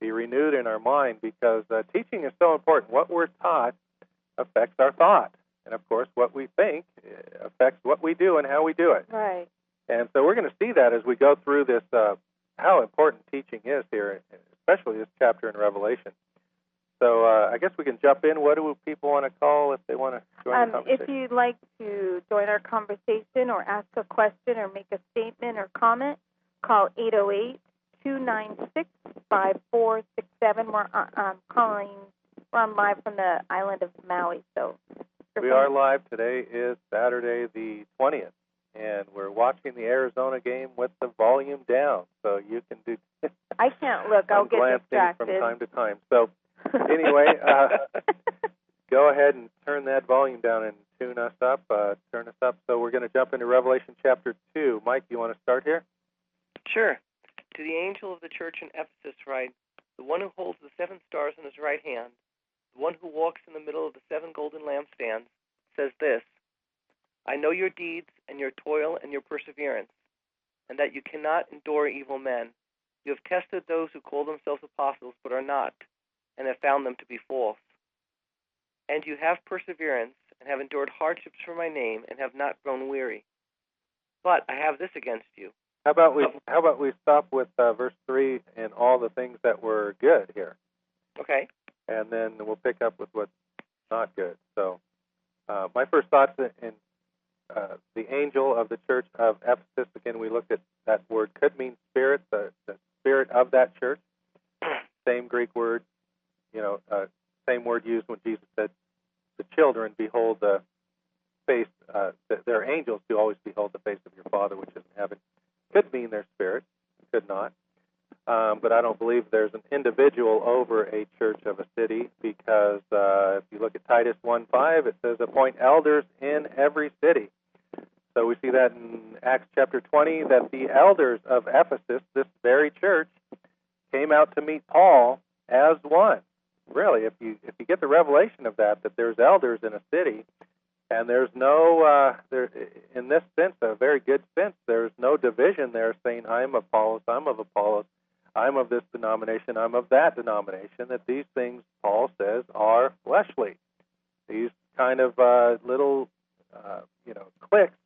be renewed in our mind, because teaching is so important. What we're taught affects our thought. And, of course, what we think affects what we do and how we do it. Right. And so we're going to see that as we go through this, how important teaching is here, especially this chapter in Revelation. So I guess we can jump in. What do people want to call if they want to join the conversation? If you'd like to join our conversation or ask a question or make a statement or comment, call 808-296-5467. We're on live from the island of Maui. So we are live. Today is Saturday the 20th, and we're watching the Arizona game with the volume down. So you can do. I can't look. I'll get distracted from time to time. So anyway, go ahead and turn that volume down and turn us up. So we're going to jump into Revelation chapter 2. Mike, you want to start here? Sure. To the angel of the church in Ephesus write, the one who holds the 7 stars in his right hand, the one who walks in the middle of the 7 golden lampstands, says this: I know your deeds and your toil and your perseverance, and that you cannot endure evil men. You have tested those who call themselves apostles but are not, and have found them to be false. And you have perseverance, and have endured hardships for my name, and have not grown weary. But I have this against you. How about we stop with verse 3 and all the things that were good here? Okay. And then we'll pick up with what's not good. So my first thoughts in the angel of the church of Ephesus, again, we looked at that word could mean spirit, the spirit of that church. Same Greek word, same word used when Jesus said, the children behold the face, their angels do always behold the face of your Father which is in heaven. Could mean their spirit, could not. But I don't believe there's an individual over a church of a city, because if you look at Titus 1:5, it says, appoint elders in every city. So we see that in Acts chapter 20, that the elders of Ephesus, this very church, came out to meet Paul as one. Really, if you get the revelation of that there's elders in a city, and there's no, in this sense, a very good sense, there's no division there saying, I'm Apollos, I'm of Apollos, I'm of this denomination, I'm of that denomination, that these things, Paul says, are fleshly. These kind of little, cliques,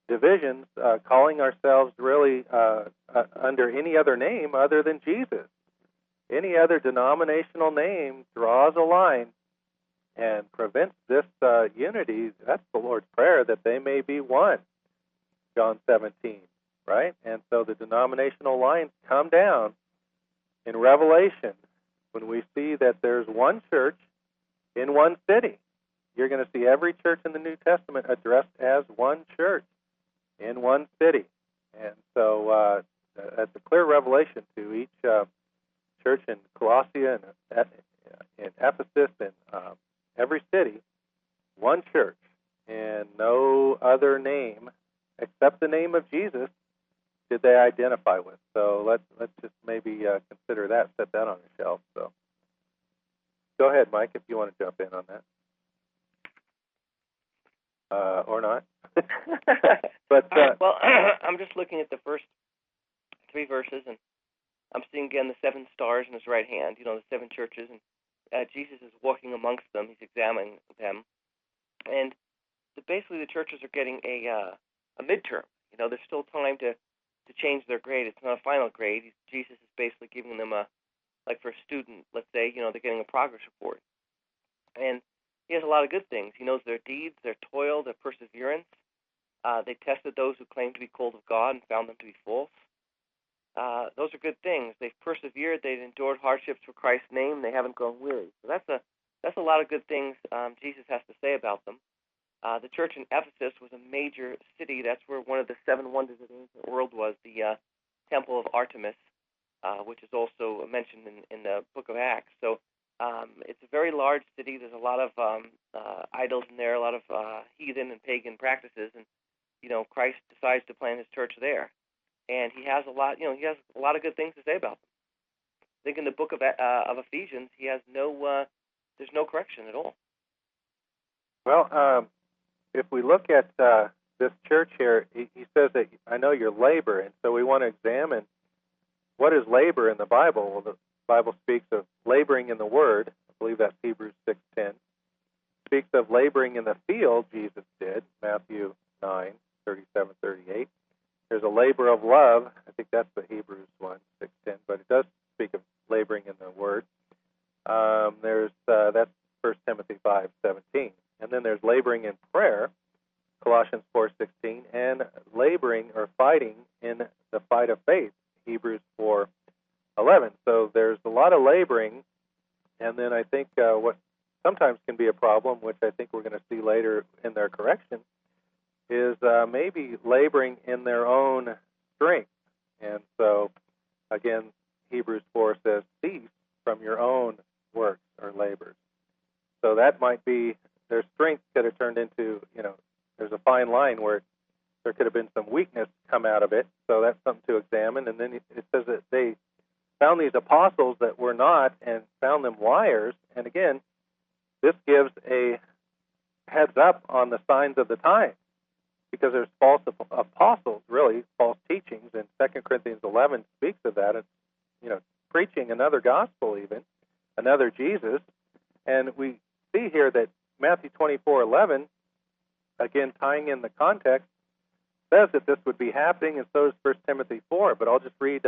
divisions, calling ourselves really under any other name other than Jesus. Any other denominational name draws a line and prevents this unity. That's the Lord's Prayer, that they may be one, John 17, right? And so the denominational lines come down in Revelation when we see that there's one church in one city. You're going to see every church in the New Testament addressed as one church in one city. And so that's a clear revelation to each church in Colossia and in Ephesus and every city, one church, and no other name except the name of Jesus did they identify with. So let's just maybe consider that, set that on the shelf. So go ahead, Mike, if you want to jump in on that. Or not. But well, I'm just looking at the first 3 verses, and I'm seeing again the 7 stars in his right hand, the 7 churches, and Jesus is walking amongst them. He's examining them. And basically the churches are getting a midterm. There's still time to change their grade. It's not a final grade. Jesus is basically giving them like for a student, let's say, they're getting a progress report. And he has a lot of good things. He knows their deeds, their toil, their perseverance. They tested those who claimed to be called of God and found them to be false. Those are good things. They've persevered. They've endured hardships for Christ's name. They haven't grown weary. So that's a lot of good things Jesus has to say about them. The church in Ephesus was a major city. That's where one of the 7 wonders of the ancient world was, the Temple of Artemis, which is also mentioned in the book of Acts. So it's a very large city. There's a lot of idols in there, a lot of heathen and pagan practices, and Christ decides to plant his church there. And he has a lot, he has a lot of good things to say about them. I think in the book of Ephesians, he has there's no correction at all. Well, if we look at this church here, he says that I know your labor, and so we want to examine what is labor in the Bible. Well, Bible speaks of laboring in the Word. I believe that's Hebrews 6:10. Speaks of laboring in the field, Jesus did, Matthew 9:37-38. There's a labor of love. I think that's the Hebrews 1:6-10, but it does speak of laboring in the Word. That's 1 Timothy 5:17. And then there's laboring in prayer, Colossians 4:16, and laboring or fighting in the fight of faith, Hebrews 4:11. So there's a lot of laboring, and then I think what sometimes can be a problem, which I think we're going to see later in their correction, is maybe laboring in their own strength. And so, again, Hebrews 4 says, cease from your own works or labors. So that might be, their strength could have turned into, there's a fine line where there could have been some weakness come out of it. So that's something to examine. And then it says that they found these apostles that were not and found them liars. And again, this gives a heads up on the signs of the time, because there's false apostles, really, false teachings, and 2 Corinthians 11 speaks of that. It's, preaching another gospel even, another Jesus. And we see here that Matthew 24:11, again, tying in the context, says that this would be happening, and so does 1 Timothy 4. But I'll just read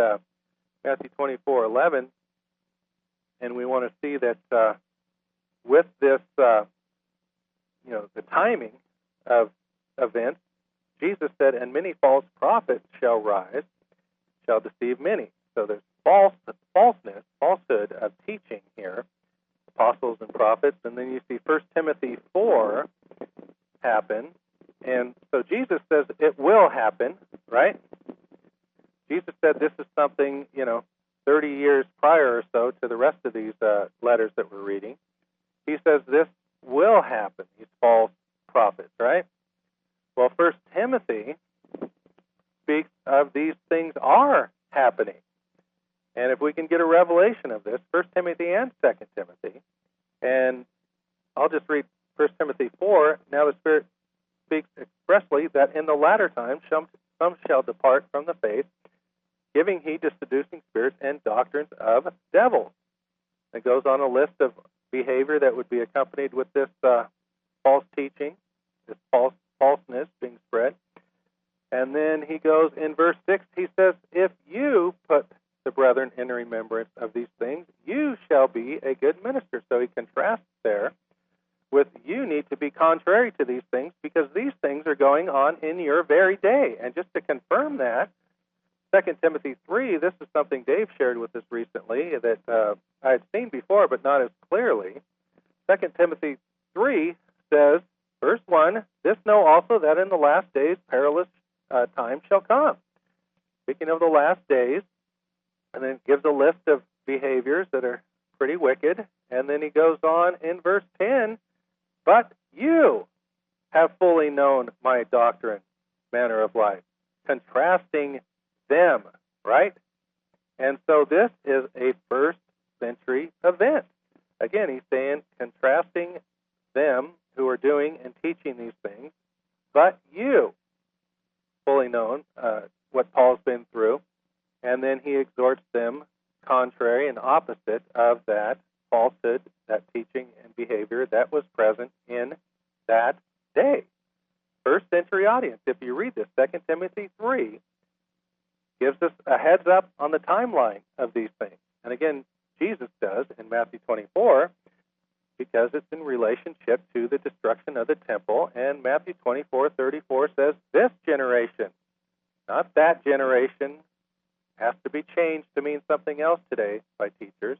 Matthew 24:11, and we want to see that with this, the timing of events, Jesus said, and many false prophets shall rise, shall deceive many. So there's falsehood of teaching here, apostles and prophets. And then you see 1 Timothy 4 happen. And so Jesus says it will happen, right? Jesus said this is something, 30 years prior or so to the rest of these letters that we're reading. He says this will happen, these false prophets, right? Well, 1 Timothy speaks of these things are happening. And if we can get a revelation of this, 1 Timothy and 2 Timothy, and I'll just read 1 Timothy 4, now the Spirit speaks expressly that in the latter times some shall depart from the faith, giving heed to seducing spirits and doctrines of devils. It goes on a list of behavior that would be accompanied with this false teaching, this falseness being spread. And then he goes in verse 6, he says, if you put the brethren in remembrance of these things, you shall be a good minister. So he contrasts there with you need to be contrary to these things, because these things are going on in your very day. And just to confirm that, 2 Timothy 3, this is something Dave shared with us recently that I had seen before, but not as clearly. 2 Timothy 3 says, verse 1, this know also that in the last days perilous times shall come. Speaking of the last days, and then gives a list of behaviors that are pretty wicked. And then he goes on in verse 10, but you have fully known my doctrine, manner of life, contrasting them, right? And so this is a first century event. Again, he's saying contrasting them who are doing and teaching these things, but you fully known what Paul's been through. And then he exhorts them contrary and opposite of that falsehood, that teaching and behavior that was present in that day. First century audience. If you read this, 2 Timothy 3 gives us a heads up on the timeline of these things. And again, Jesus does in Matthew 24, because it's in relationship to the destruction of the temple. And Matthew 24:34 says, this generation, not that generation, has to be changed to mean something else today by teachers.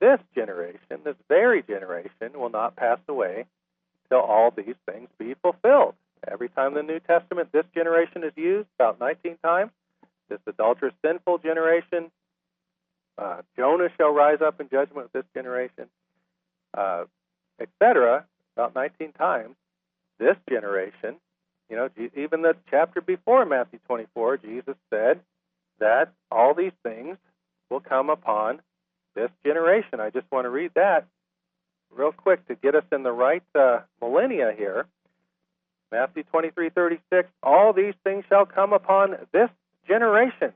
This generation, this very generation, will not pass away till all these things be fulfilled. Every time in the New Testament this generation is used, about 19 times, this adulterous, sinful generation, Jonah shall rise up in judgment with this generation, etc., about 19 times. This generation, even the chapter before Matthew 24, Jesus said that all these things will come upon this generation. I just want to read that real quick to get us in the right millennia here. Matthew 23:36, all these things shall come upon this generation.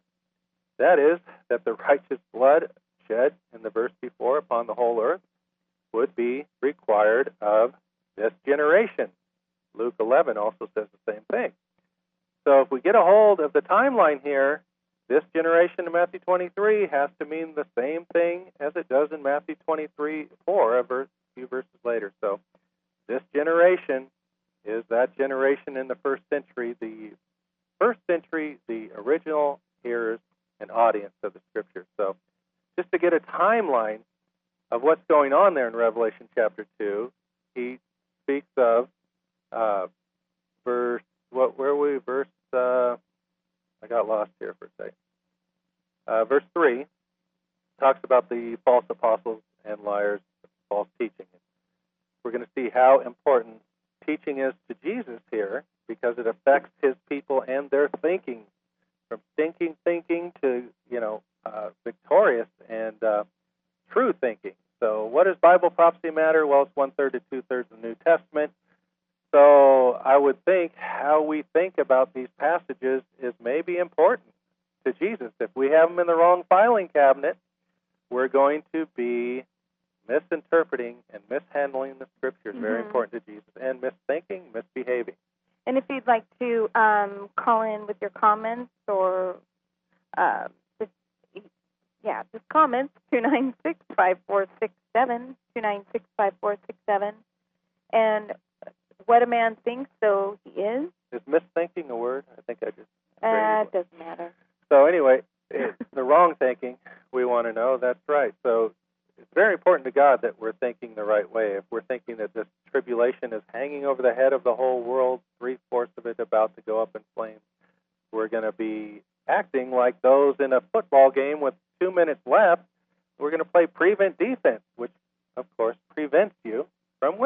That is, that the righteous blood shed in the verse before upon the whole earth would be required of this generation. Luke 11 also says the same thing. So if we get a hold of the timeline here, this generation in Matthew 23 has to mean the same thing as it does in Matthew 23:4, a few verses later. So this generation is that generation in the first century, the original hearers and audience of the Scripture. So just to get a timeline of what's going on there in Revelation chapter 2, he speaks of verse, I got lost here for a second. Verse 3 talks about the false apostles and liars, false teaching. We're going to see how important teaching is to Jesus here, because it affects his people and their thinking, from stinking thinking to, victorious and true thinking. So what does Bible prophecy matter? Well, it's 1/3 to 2/3 of the New Testament. So I would think how we think about these passages is maybe important to Jesus. If we have them in the wrong filing cabinet, we're going to be misinterpreting and mishandling the Scriptures, very important to Jesus, and misthinking, misbehaving. And if you'd like to call in with your comments or just comments, 296-5467, 296-5467. And what a man thinks, so he is. Is misthinking a word? I think I just... It doesn't matter. So anyway, the wrong thinking, we want to know. That's right. So it's very important to God that we're thinking the right way. If we're thinking that this tribulation is hanging over the head of the whole world, 3/4 of it about to go up in flames, we're going to be acting like those in a football game with 2 minutes left. We're going to play prevent defense, which, of course, prevents you